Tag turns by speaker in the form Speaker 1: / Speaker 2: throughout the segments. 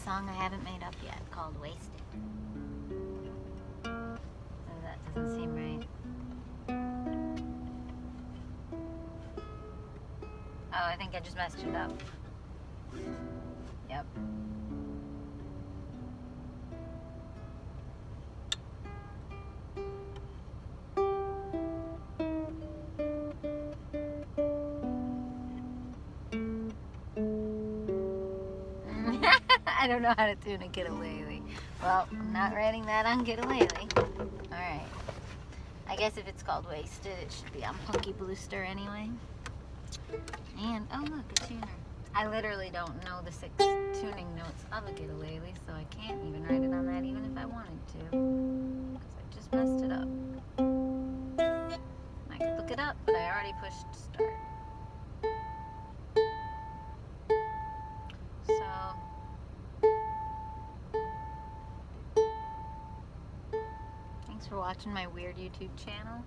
Speaker 1: song I haven't made up yet called Wasted. Oh, that doesn't seem right. Oh, I think I just messed it up. Yep. I don't know how to tune a Get-A-Laylee. Well, I'm not writing that on Get-A-Laylee. Alright. I guess if it's called Wasted, it should be on Punky Bluester anyway. And, oh look, a tuner. I literally don't know the 6 tuning notes of a Get-A-Laylee, so I can't even write it on that even if I wanted to. Because I just messed it up. I could look it up, but I already pushed start. Thanks for watching my weird YouTube channel.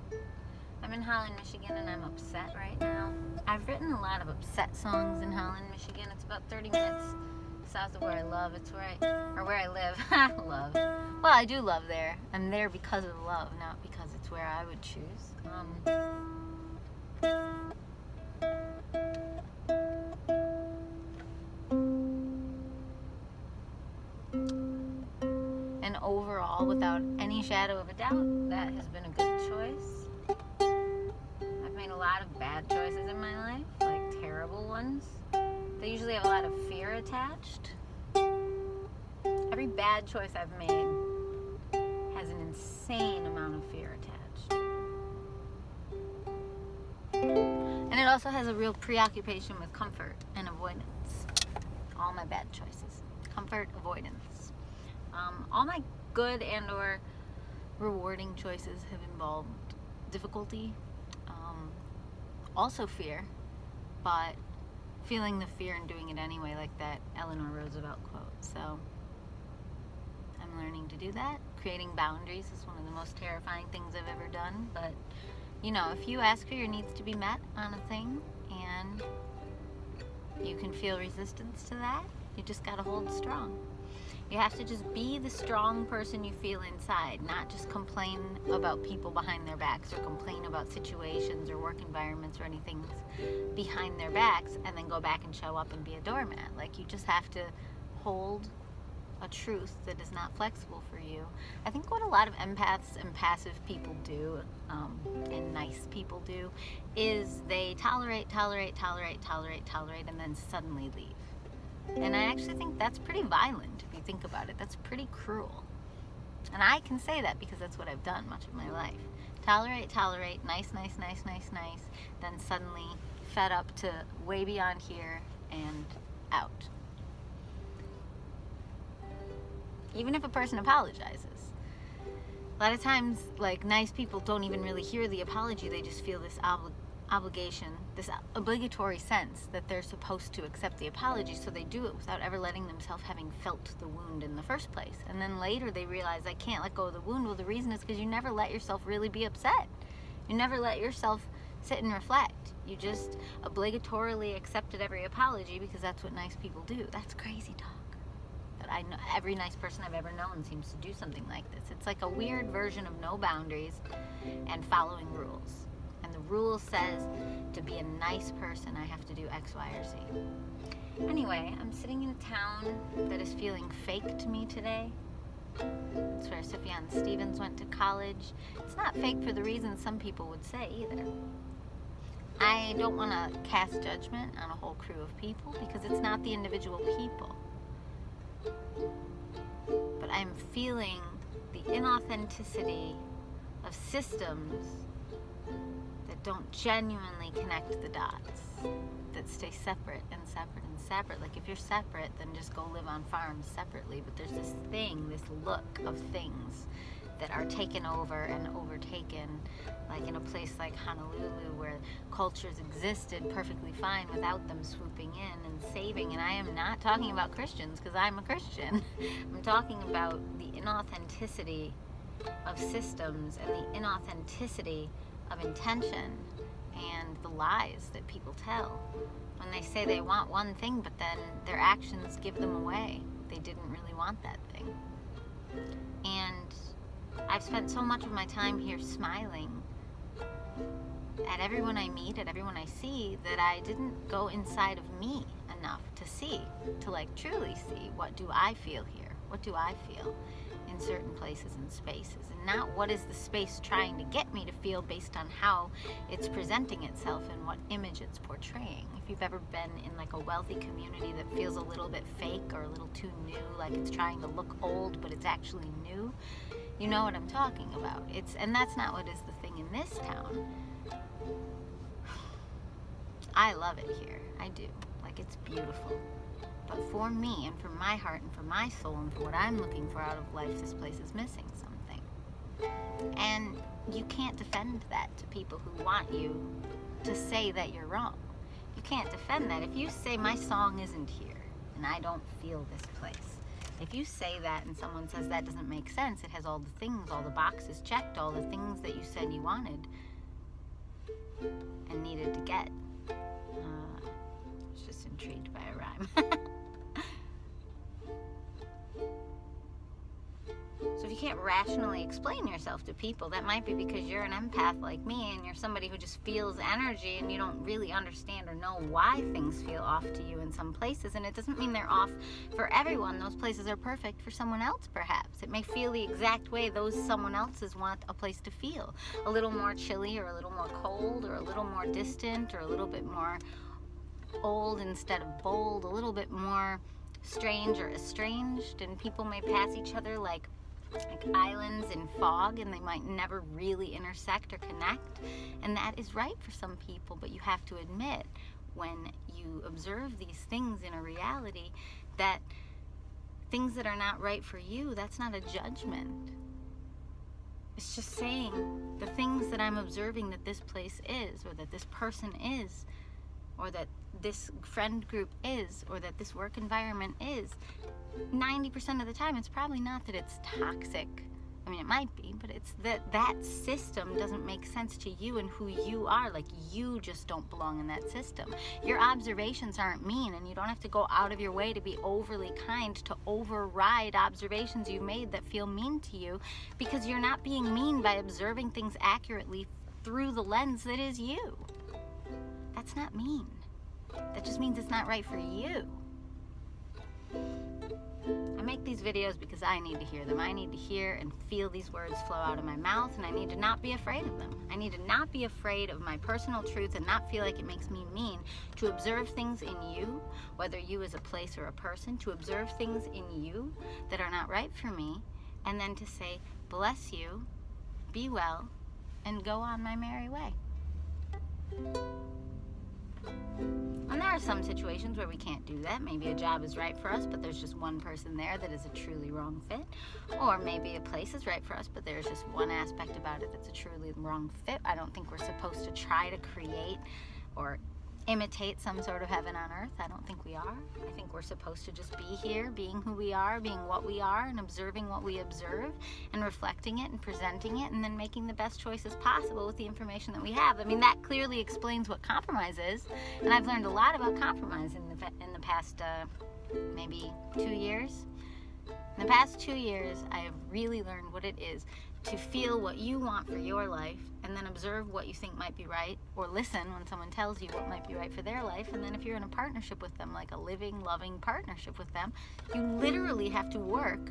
Speaker 1: I'm in Holland, Michigan, and I'm upset right now. I've written a lot of upset songs in Holland, Michigan. It's about 30 minutes south of where I live. It's where I live. Love. Well, I do love there. I'm there because of love, not because it's where I would choose. And overall, without any shadow of a doubt, that has been a good choice. I've made a lot of bad choices in my life, like terrible ones. They usually have a lot of fear attached. Every bad choice I've made has an insane amount of fear attached. And it also has a real preoccupation with comfort and avoidance. All my bad choices. Comfort, avoidance. All my good and or rewarding choices have involved difficulty, also fear, but feeling the fear and doing it anyway, like that Eleanor Roosevelt quote. So I'm learning to do that. Creating boundaries is one of the most terrifying things I've ever done, but you know, if you ask for your needs to be met on a thing and you can feel resistance to that, you just gotta hold strong. You have to just be the strong person you feel inside, not just complain about people behind their backs or complain about situations or work environments or anything behind their backs and then go back and show up and be a doormat. Like, you just have to hold a truth that is not flexible for you. I think what a lot of empaths and passive people do, and nice people do, is they tolerate, and then suddenly leave. And I actually think that's pretty violent if you think about it. That's pretty cruel. And I can say that because that's what I've done much of my life. Tolerate, nice, then suddenly fed up to way beyond here and out. Even if a person apologizes. A lot of times, like, nice people don't even really hear the apology. They just feel this obligation, this obligatory sense that they're supposed to accept the apology, so they do it without ever letting themselves having felt the wound in the first place. And then later they realize, I can't let go of the wound. Well, the reason is because you never let yourself really be upset. You never let yourself sit and reflect. You just obligatorily accepted every apology because that's what nice people do. That's crazy talk. But I know every nice person I've ever known seems to do something like this. It's like a weird version of no boundaries and following rules. And the rule says to be a nice person, I have to do X, Y, or Z. Anyway, I'm sitting in a town that is feeling fake to me today. It's where Sufjan Stevens went to college. It's not fake for the reasons some people would say either. I don't want to cast judgment on a whole crew of people because it's not the individual people. But I'm feeling the inauthenticity of systems that don't genuinely connect the dots, that stay separate and separate and separate. Like, if you're separate, then just go live on farms separately. But there's this thing, this look of things that are taken over and overtaken, like in a place like Honolulu, where cultures existed perfectly fine without them swooping in and saving. And I am not talking about Christians, because I'm a Christian. I'm talking about the inauthenticity of systems and the inauthenticity of intention and the lies that people tell when they say they want one thing, but then their actions give them away. they didn't really want that thing. And I've spent so much of my time here smiling at everyone I meet, at everyone I see, that I didn't go inside of me enough to see, to like truly see, what do I feel here? What do I feel in certain places and spaces? And not what is the space trying to get me to feel based on how it's presenting itself and what image it's portraying. If you've ever been in like a wealthy community that feels a little bit fake or a little too new, like it's trying to look old but it's actually new, you know what I'm talking about. And that's not what is the thing in this town. I love it here. I do. Like, it's beautiful. But for me and for my heart and for my soul and for what I'm looking for out of life, this place is missing something. And you can't defend that to people who want you to say that you're wrong. You can't defend that. If you say my song isn't here and I don't feel this place, if you say that and someone says that doesn't make sense, it has all the things, all the boxes checked, all the things that you said you wanted and needed to get. I was just intrigued by a rhyme. So if you can't rationally explain yourself to people, that might be because you're an empath like me and you're somebody who just feels energy and you don't really understand or know why things feel off to you in some places. And it doesn't mean they're off for everyone. Those places are perfect for someone else, perhaps. It may feel the exact way those someone else's want a place to feel. A little more chilly or a little more cold or a little more distant or a little bit more old instead of bold, a little bit more strange or estranged. And people may pass each other like islands in fog, and they might never really intersect or connect, and that is right for some people. But you have to admit, when you observe these things in a reality, that things that are not right for you, that's not a judgment. It's just saying the things that I'm observing that this place is, or that this person is, or that this friend group is, or that this work environment is, 90% of the time, it's probably not that it's toxic. I mean, it might be, but it's that system doesn't make sense to you and who you are. Like, you just don't belong in that system. Your observations aren't mean, and you don't have to go out of your way to be overly kind to override observations you made that feel mean to you, because you're not being mean by observing things accurately through the lens that is you. That's not mean. That just means it's not right for you. I make these videos because I need to hear them. I need to hear and feel these words flow out of my mouth, and I need to not be afraid of them. I need to not be afraid of my personal truth and not feel like it makes me mean, to observe things in you, whether you as a place or a person, to observe things in you that are not right for me, and then to say, bless you, be well, and go on my merry way. And there are some situations where we can't do that. Maybe a job is right for us, but there's just one person there that is a truly wrong fit. Or maybe a place is right for us, but there's just one aspect about it that's a truly wrong fit. I don't think we're supposed to try to create or imitate some sort of heaven on earth. I don't think we are. I think we're supposed to just be here, being who we are, being what we are, and observing what we observe, and reflecting it and presenting it, and then making the best choices possible with the information that we have. I mean, that clearly explains what compromise is, and I've learned a lot about compromise in the past maybe 2 years. In the past 2 years, I have really learned what it is to feel what you want for your life, and then observe what you think might be right, or listen when someone tells you what might be right for their life. And then if you're in a partnership with them, like a living, loving partnership with them, you literally have to work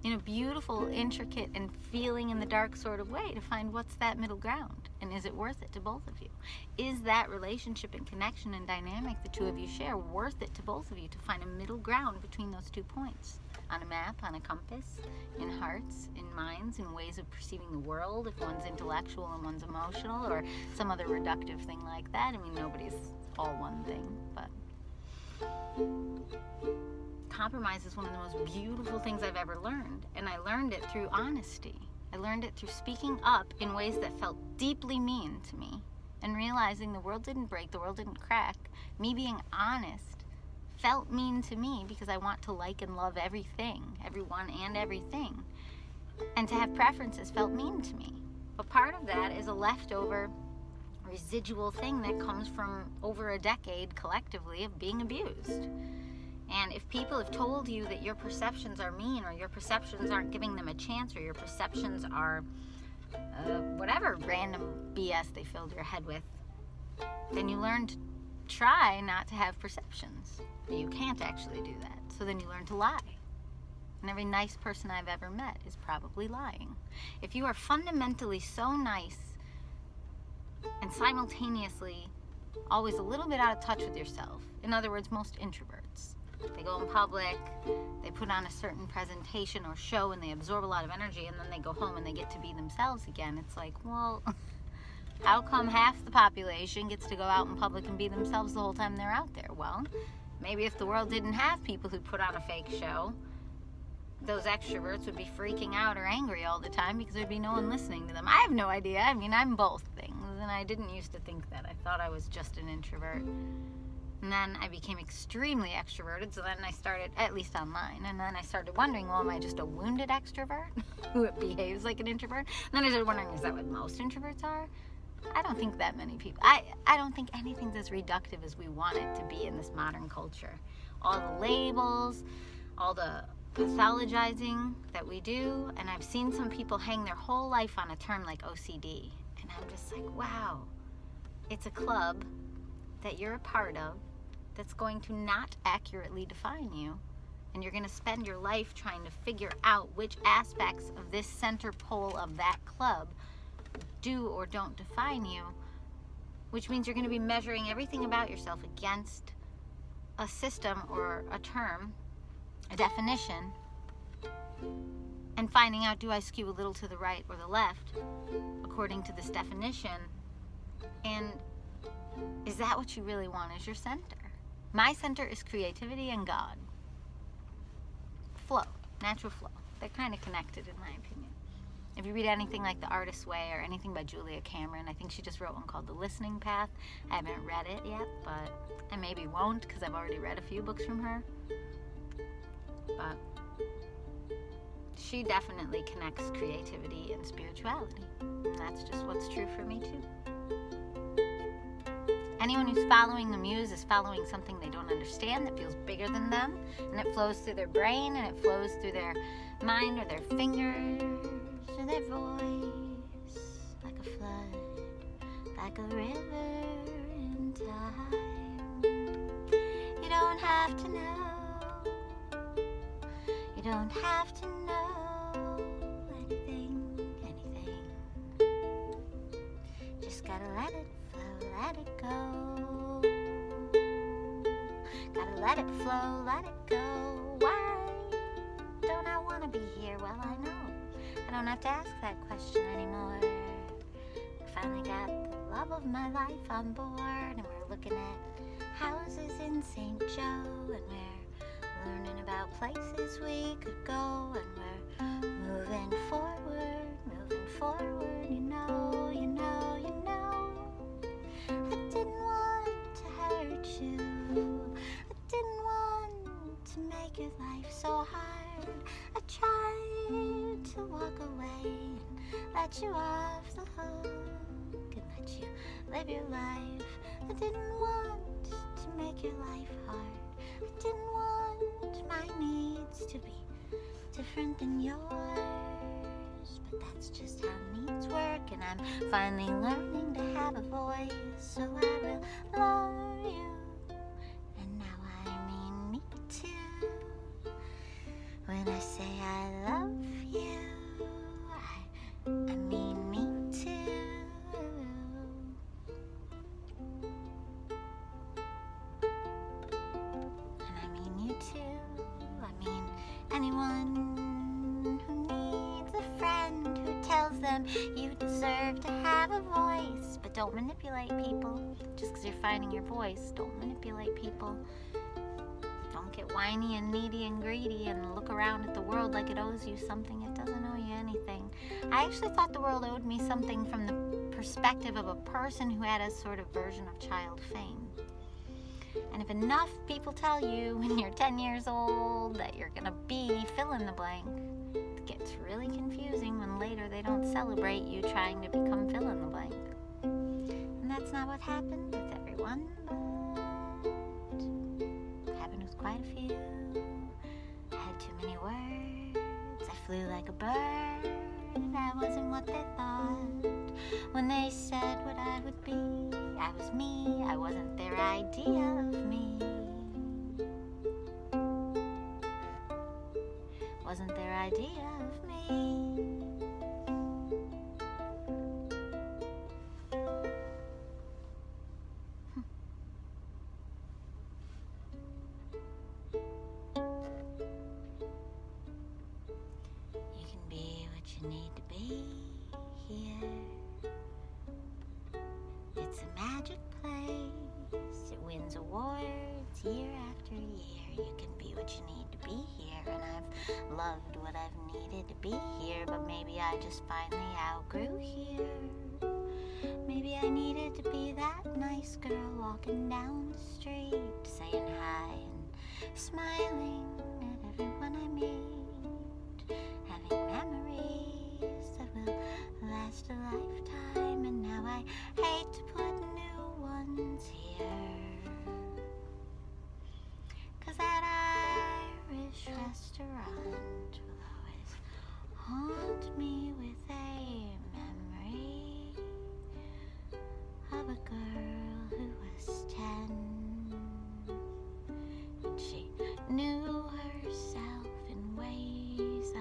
Speaker 1: in a beautiful, intricate, and feeling in the dark sort of way to find what's that middle ground, and is it worth it to both of you? Is that relationship and connection and dynamic the two of you share worth it to both of you, to find a middle ground between those 2 points? On a map, on a compass, in hearts, in minds, in ways of perceiving the world, if one's intellectual and one's emotional, or some other reductive thing like that. I mean, nobody's all one thing, but compromise is one of the most beautiful things I've ever learned, and I learned it through honesty. I learned it through speaking up in ways that felt deeply mean to me, and realizing the world didn't break, the world didn't crack. Me being honest felt mean to me because I want to like and love everything, everyone and everything. And to have preferences felt mean to me. But part of that is a leftover residual thing that comes from over a decade collectively of being abused. And if people have told you that your perceptions are mean, or your perceptions aren't giving them a chance, or your perceptions are whatever random BS they filled your head with, then you learn to try not to have perceptions. You can't actually do that. So then you learn to lie. And every nice person I've ever met is probably lying. If you are fundamentally so nice and simultaneously always a little bit out of touch with yourself, in other words, most introverts, they go in public, they put on a certain presentation or show, and they absorb a lot of energy, and then they go home and they get to be themselves again. It's like, well, how come half the population gets to go out in public and be themselves the whole time they're out there? Well, maybe if the world didn't have people who put on a fake show, those extroverts would be freaking out or angry all the time because there'd be no one listening to them. I have no idea. I mean, I'm both things, and I didn't used to think that. I thought I was just an introvert. And then I became extremely extroverted, so then I started, at least online, and then I started wondering, well, am I just a wounded extrovert who behaves like an introvert? And then I started wondering, is that what most introverts are? I don't think that many people. I don't think anything's as reductive as we want it to be in this modern culture. All the labels, all the pathologizing that we do, and I've seen some people hang their whole life on a term like OCD, and I'm just like, wow, it's a club that you're a part of that's going to not accurately define you, and you're going to spend your life trying to figure out which aspects of this center pole of that club do or don't define you, which means you're going to be measuring everything about yourself against a system or a term, a definition, and finding out, do I skew a little to the right or the left according to this definition, and is that what you really want as your center? My center is creativity and God. Flow, natural flow. They're kind of connected in my opinion. If you read anything like The Artist's Way or anything by Julia Cameron, I think she just wrote one called The Listening Path. I haven't read it yet, but I maybe won't because I've already read a few books from her. But she definitely connects creativity and spirituality. And that's just what's true for me too. Anyone who's following the muse is following something they don't understand that feels bigger than them, and it flows through their brain, and it flows through their mind or their fingers or their voice, like a flood, like a river in time. You don't have to know, you don't have to know anything, just gotta let it flow, let it go. Gotta let it flow, let it go. Why don't I want to be here? Well, I know. I don't have to ask that question anymore. I finally got the love of my life on board, and we're looking at houses in St. Joe, and we're learning about places we could go, and we're moving forward, you know, you know, you know. I didn't want to hurt you, I didn't want to make your life so hard. I tried to walk away and let you off the hook and let you live your life. I didn't want to make your life hard. I didn't want my needs to be different than yours, but that's just how needs work, and I'm finally learning to have a voice, so I will love you, and now I mean me too. When I say I love you, I mean me too. And I mean you too. I mean anyone who needs a friend who tells them you deserve to have a voice. But don't manipulate people. Just because you're finding your voice, don't manipulate people. Don't get whiny and needy and greedy and look around at the world like it owes you something. It doesn't owe you anything. I actually thought the world owed me something from the perspective of a person who had a sort of version of child fame. And if enough people tell you when you're 10 years old that you're going to be fill in the blank, it gets really confusing when later they don't celebrate you trying to become fill in the blank. And that's not what happened with everyone, but it happened with quite a few. flew like a bird. I wasn't what they thought when they said what I would be. I was me, I wasn't their idea of me. Wasn't their idea of me. You can be what you need to be here. It's a magic place. It wins awards year after year. You can be what you need to be here. And I've loved what I've needed to be here. But maybe I just finally outgrew here. Maybe I needed to be that nice girl walking down the street, saying hi and smiling at everyone I meet, having memories that will last a lifetime. And now I hate to put new ones here, 'cause that Irish restaurant will always haunt me with a memory of a girl who was 10, and she knew herself in ways I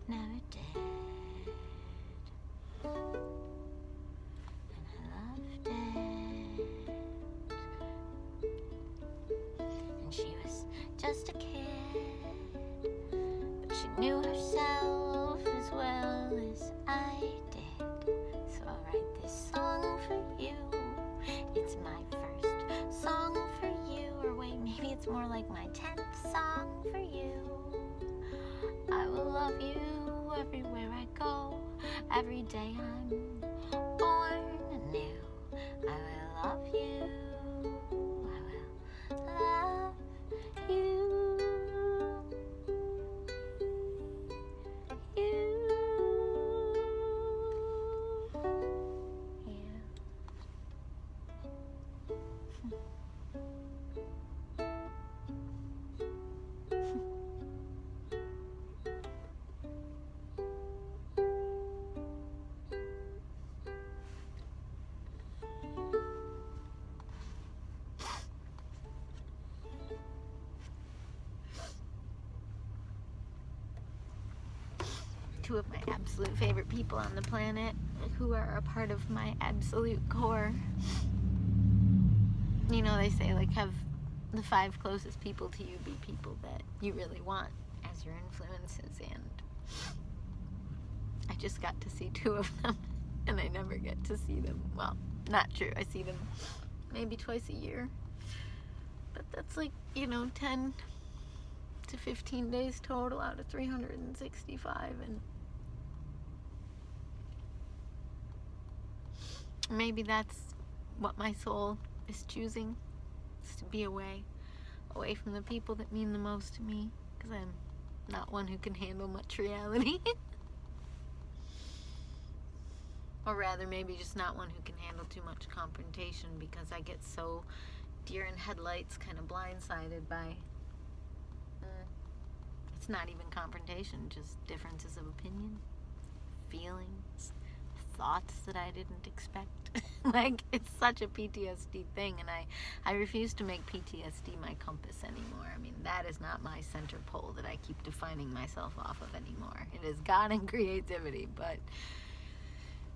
Speaker 1: never did, and I loved it. And she was just a kid, but she knew herself as well as I did. So I'll write this song for you. It's my first song for you. Or wait, maybe it's more like my 10th song for you. I will love you everywhere I go. Every day I'm born anew. I will love you. I will love you. Two of my absolute favorite people on the planet who are a part of my absolute core. You know, they say, like, have the 5 closest people to you be people that you really want as your influences, and I just got to see 2 of them, and I never get to see them. Well, not true. I see them maybe twice a year, but that's like, 10 to 15 days total out of 365, and maybe that's what my soul is choosing, is to be away from the people that mean the most to me, because I'm not one who can handle much reality. Or rather, maybe just not one who can handle too much confrontation, because I get so deer in headlights, kind of blindsided by it's not even confrontation, just differences of opinion, feelings, thoughts that I didn't expect. Like, it's such a PTSD thing, and I refuse to make PTSD my compass anymore. I mean, that is not my center pole that I keep defining myself off of anymore. It is God and creativity, but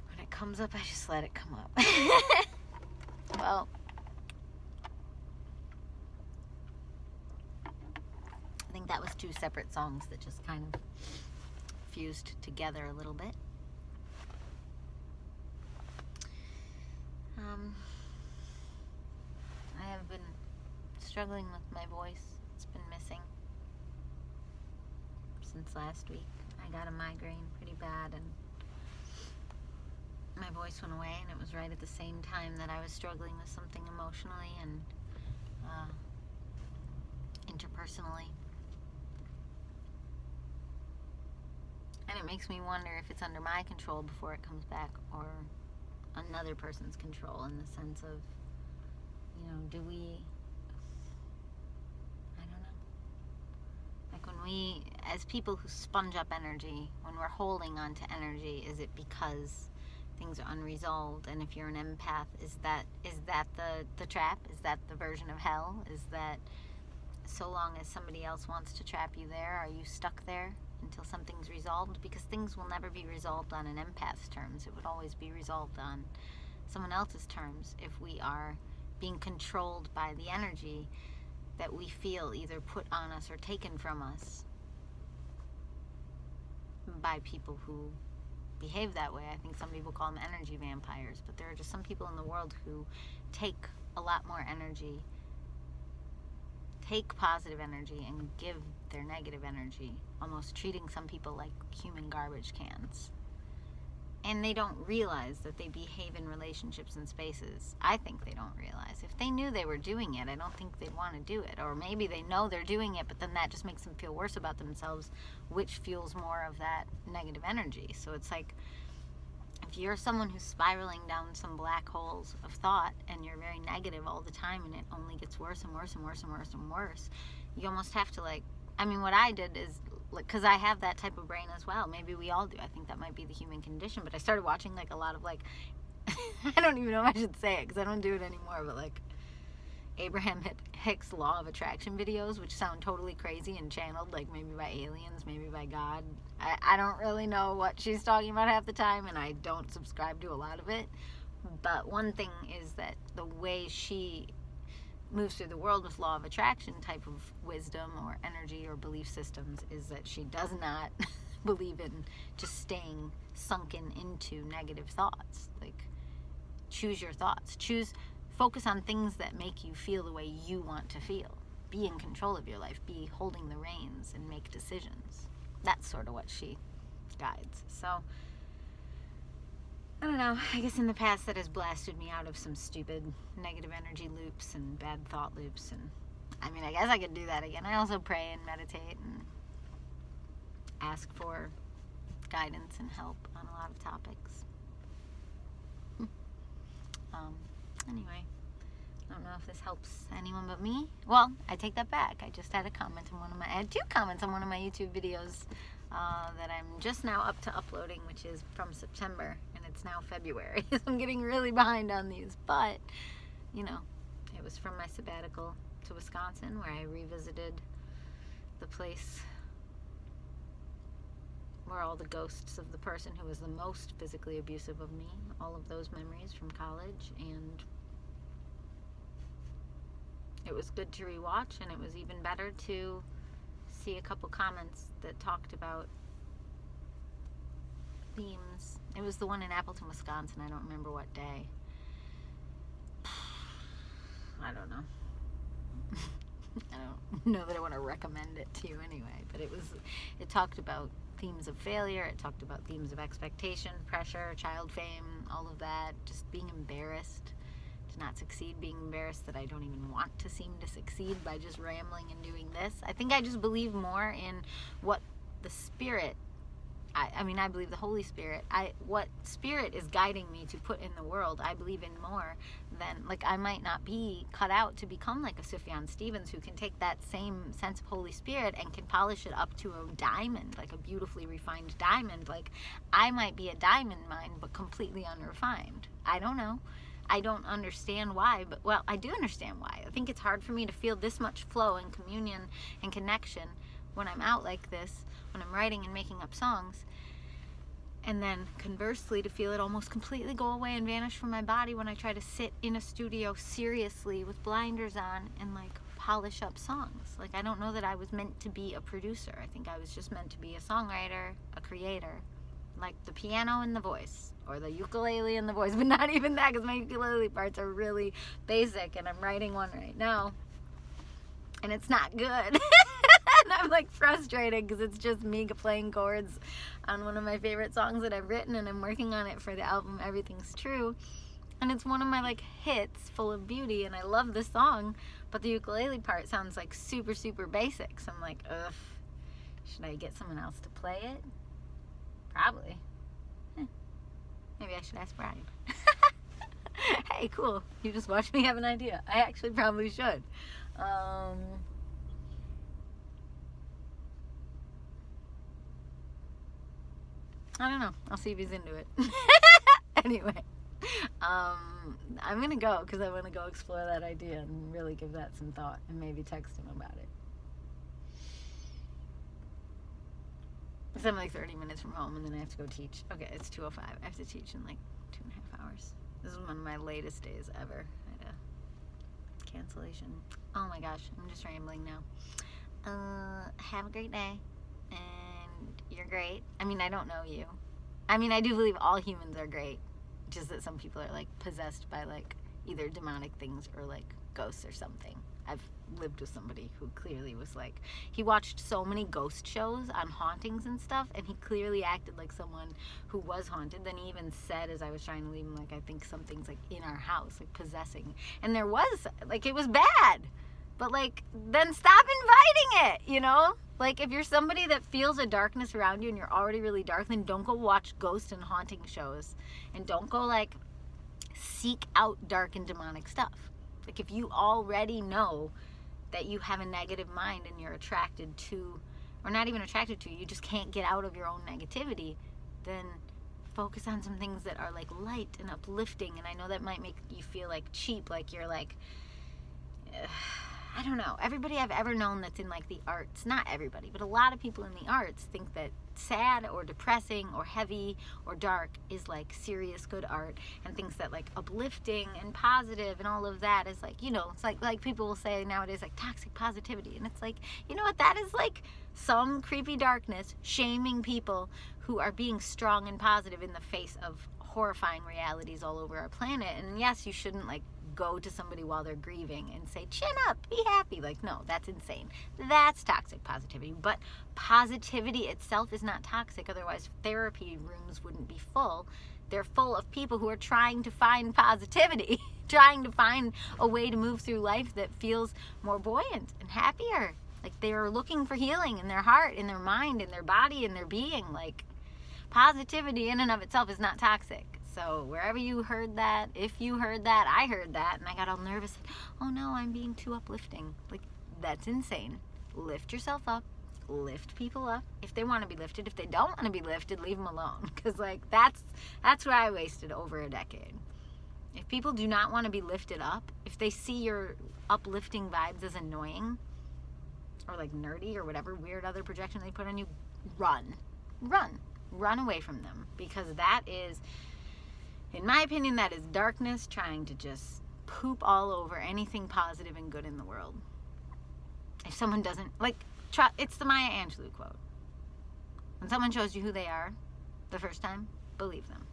Speaker 1: when it comes up, I just let it come up. Well, I think that was 2 separate songs that just kind of fused together a little bit. I have been struggling with my voice. It's been missing since last week. I got a migraine pretty bad, and my voice went away, and it was right at the same time that I was struggling with something emotionally and interpersonally. And it makes me wonder if it's under my control before it comes back, or another person's control, in the sense of, do we, I don't know, like when we as people who sponge up energy, when we're holding on to energy, is it because things are unresolved? And if you're an empath, is that the trap? Is that the version of hell? Is that so long as somebody else wants to trap you there, are you stuck there until something's resolved? Because things will never be resolved on an empath's terms. It would always be resolved on someone else's terms if we are being controlled by the energy that we feel either put on us or taken from us by people who behave that way. I think some people call them energy vampires, but there are just some people in the world who take a lot more energy, take positive energy and give their negative energy, almost treating some people like human garbage cans. And they don't realize that they behave in relationships and spaces. I think they don't realize. If they knew they were doing it, I don't think they'd want to do it. Or maybe they know they're doing it, but then that just makes them feel worse about themselves, which fuels more of that negative energy. So it's like, if you're someone who's spiraling down some black holes of thought and you're very negative all the time and it only gets worse and worse and worse and worse and worse, you almost have to what I did is, because I have that type of brain as well. Maybe we all do. I think that might be the human condition. But I started watching a lot of I don't even know if I should say it because I don't do it anymore, but Abraham Hicks Law of Attraction videos, which sound totally crazy and channeled, maybe by aliens, maybe by God. I don't really know what she's talking about half the time, and I don't subscribe to a lot of it. But one thing is that the way she moves through the world with law of attraction type of wisdom or energy or belief systems is that she does not believe in just staying sunken into negative thoughts. Choose your thoughts. Focus on things that make you feel the way you want to feel. Be in control of your life. Be holding the reins and make decisions. That's sort of what she guides. So, I don't know, I guess in the past that has blasted me out of some stupid negative energy loops and bad thought loops, and I guess I could do that again. I also pray and meditate and ask for guidance and help on a lot of topics. Anyway, I don't know if this helps anyone but me. Well, I take that back. I just had I had 2 comments on one of my YouTube videos that I'm just now up to uploading, which is from September, and it's now February. So I'm getting really behind on these, but, it was from my sabbatical to Wisconsin, where I revisited the place where all the ghosts of the person who was the most physically abusive of me, all of those memories from college, and it was good to rewatch, and it was even better to see a couple comments that talked about themes. It was the one in Appleton, Wisconsin. I don't remember what day. I don't know. I don't know that I want to recommend it to you anyway, but it talked about themes of failure. It talked about themes of expectation, pressure, child fame, all of that, just being embarrassed to not succeed, being embarrassed that I don't even want to seem to succeed by just rambling and doing this. I think I just believe more in what the Spirit, I believe the Holy Spirit, what Spirit is guiding me to put in the world, I believe in more than, I might not be cut out to become like a Sufjan Stevens who can take that same sense of Holy Spirit and can polish it up to a diamond, like a beautifully refined diamond. I might be a diamond mine, but completely unrefined. I don't know. I don't understand why, but, well, I do understand why. I think it's hard for me to feel this much flow and communion and connection when I'm out like this, when I'm writing and making up songs, and then conversely to feel it almost completely go away and vanish from my body when I try to sit in a studio seriously with blinders on and polish up songs. I don't know that I was meant to be a producer. I think I was just meant to be a songwriter, a creator, the piano and the voice, or the ukulele and the voice, but not even that, because my ukulele parts are really basic, and I'm writing one right now, and it's not good. And I'm frustrated because it's just me playing chords on one of my favorite songs that I've written, and I'm working on it for the album Everything's True, and it's one of my hits, full of beauty, and I love the song, but the ukulele part sounds super, super basic. So I'm ugh, should I get someone else to play it? Probably. Maybe I should ask Brian. Hey, cool, you just watched me have an idea. I actually probably should. I don't know. I'll see if he's into it. Anyway, I'm gonna go because I want to go explore that idea and really give that some thought and maybe text him about it. So I'm like 30 minutes from home and then I have to go teach. Okay, it's 2:05. I have to teach in like 2.5 hours. This is one of my latest days ever. I had a cancellation. Oh my gosh, I'm just rambling now. Have a great day. And you're great. I mean, I don't know you. I mean, I do believe all humans are great. Just that some people are like possessed by like either demonic things or like ghosts or something. I've lived with somebody who clearly was like, he watched so many ghost shows on hauntings and stuff, and he clearly acted like someone who was haunted. Then he even said, as I was trying to leave him, like, I think something's like in our house, like possessing. And there was, like, it was bad. But like, then stop inviting it, you know? Like, if you're somebody that feels a darkness around you and you're already really dark, then don't go watch ghost and haunting shows. And don't go, like, seek out dark and demonic stuff. Like, if you already know that you have a negative mind and you're attracted to, or not even attracted to, you just can't get out of your own negativity, then focus on some things that are, like, light and uplifting. And I know that might make you feel, like, cheap, like you're, like, I don't know. Everybody I've ever known that's in like the arts, not everybody, but a lot of people in the arts think that sad or depressing or heavy or dark is like serious good art, and thinks that like uplifting and positive and all of that is like, you know, it's like people will say nowadays like toxic positivity, and it's like, you know what, that is like some creepy darkness shaming people who are being strong and positive in the face of horrifying realities all over our planet. And yes, you shouldn't like go to somebody while they're grieving and say, chin up, be happy. Like, no, that's insane. That's toxic positivity. But positivity itself is not toxic. Otherwise, therapy rooms wouldn't be full. They're full of people who are trying to find positivity, trying to find a way to move through life that feels more buoyant and happier. Like, they're looking for healing in their heart, in their mind, in their body, in their being. Like, positivity in and of itself is not toxic. So wherever you heard that, if you heard that, I heard that, and I got all nervous. Oh no, I'm being too uplifting. Like, that's insane. Lift yourself up. Lift people up if they want to be lifted. If they don't want to be lifted, leave them alone. Because like that's where I wasted over a decade. If people do not want to be lifted up, if they see your uplifting vibes as annoying or like nerdy or whatever weird other projection they put on you, run away from them, because that is, in my opinion, that is darkness trying to just poop all over anything positive and good in the world. If someone doesn't, like, it's the Maya Angelou quote. When someone shows you who they are the first time, believe them.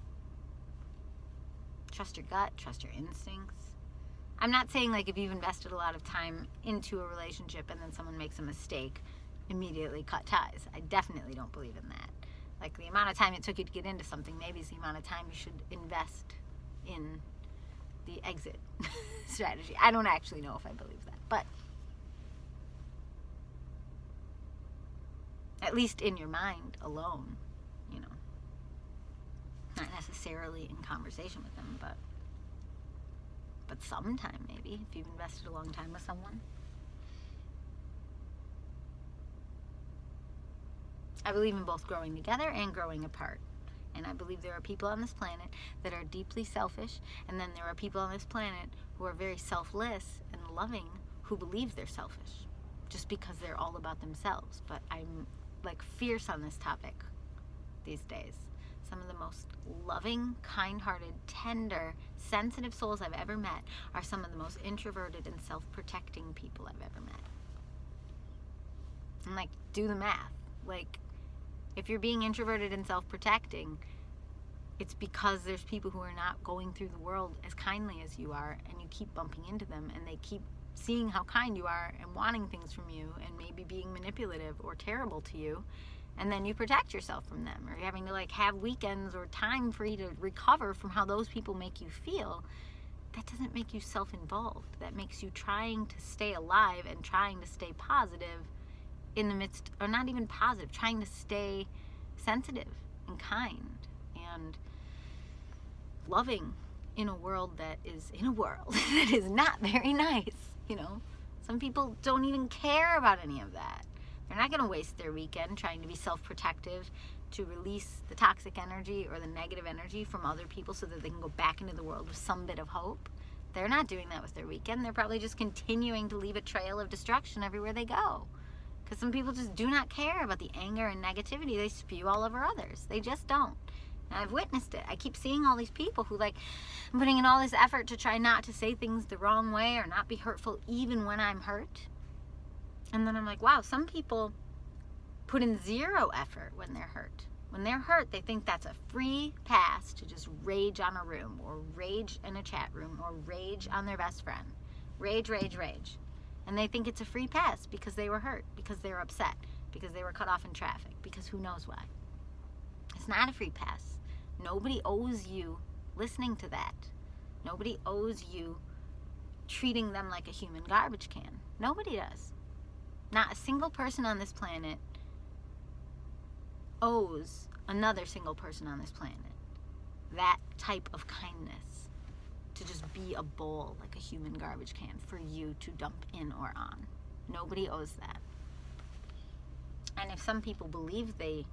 Speaker 1: Trust your gut, trust your instincts. I'm not saying, like, if you've invested a lot of time into a relationship and then someone makes a mistake, immediately cut ties. I definitely don't believe in that. Like, the amount of time it took you to get into something maybe is the amount of time you should invest in the exit strategy. I don't actually know if I believe that, but at least in your mind alone, you know, not necessarily in conversation with them, but sometime maybe, if you've invested a long time with someone. I believe in both growing together and growing apart. And I believe there are people on this planet that are deeply selfish, and then there are people on this planet who are very selfless and loving, who believe they're selfish just because they're all about themselves. But I'm like fierce on this topic these days. Some of the most loving, kind-hearted, tender, sensitive souls I've ever met are some of the most introverted and self-protecting people I've ever met. And like, do the math. Like, if you're being introverted and self-protecting, it's because there's people who are not going through the world as kindly as you are, and you keep bumping into them, and they keep seeing how kind you are and wanting things from you, and maybe being manipulative or terrible to you, and then you protect yourself from them, or you're having to like have weekends or time free to recover from how those people make you feel. That doesn't make you self-involved. That makes you trying to stay alive and trying to stay positive in the midst, or not even positive, trying to stay sensitive and kind and loving in a world that is not very nice, you know. Some people don't even care about any of that. They're not going to waste their weekend trying to be self-protective, to release the toxic energy or the negative energy from other people so that they can go back into the world with some bit of hope. They're not doing that with their weekend. They're probably just continuing to leave a trail of destruction everywhere they go. Because some people just do not care about the anger and negativity they spew all over others. They just don't. And I've witnessed it. I keep seeing all these people who, like, I'm putting in all this effort to try not to say things the wrong way or not be hurtful even when I'm hurt. And then I'm like, wow, some people put in zero effort when they're hurt. When they're hurt, they think that's a free pass to just rage on a room, or rage in a chat room, or rage on their best friend. Rage, rage, rage. And they think it's a free pass because they were hurt, because they were upset, because they were cut off in traffic, because who knows why. It's not a free pass. Nobody owes you listening to that. Nobody owes you treating them like a human garbage can. Nobody does. Not a single person on this planet owes another single person on this planet that type of kindness, to just be a bowl like a human garbage can for you to dump in or on. Nobody owes that. And if some people believe they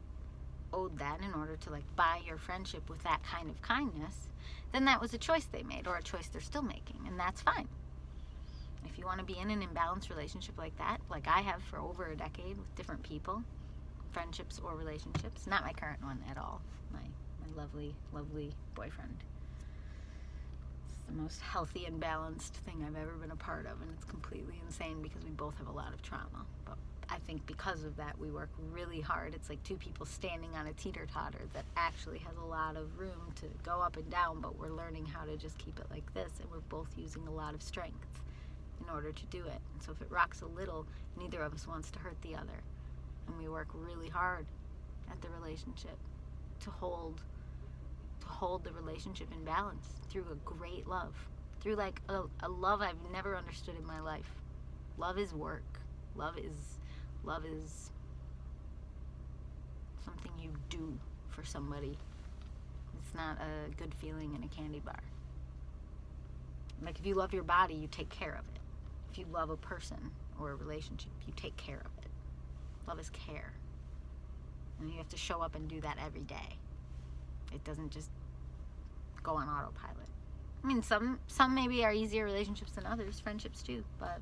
Speaker 1: owed that in order to, like, buy your friendship with that kind of kindness, then that was a choice they made, or a choice they're still making, and that's fine. If you want to be in an imbalanced relationship like that, like I have for over a decade with different people, friendships or relationships, not my current one at all, my lovely, lovely boyfriend. It's the most healthy and balanced thing I've ever been a part of, and it's completely insane because we both have a lot of trauma. But I think because of that, we work really hard. It's like two people standing on a teeter-totter that actually has a lot of room to go up and down, but we're learning how to just keep it like this, and we're both using a lot of strength in order to do it. And so if it rocks a little, neither of us wants to hurt the other. And we work really hard at the relationship to hold the relationship in balance through a great love, through like a love I've never understood in my life. Love is work. Love is something you do for somebody. It's not a good feeling in a candy bar. Like, if you love your body, you take care of it. If you love a person or a relationship, you take care of it. Love is care. And you have to show up and do that every day. It doesn't just go on autopilot. I mean, some maybe are easier relationships than others, friendships too, but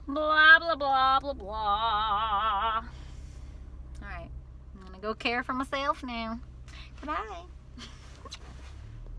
Speaker 1: blah, blah, blah, blah, blah. All right, I'm gonna go care for myself now. Goodbye.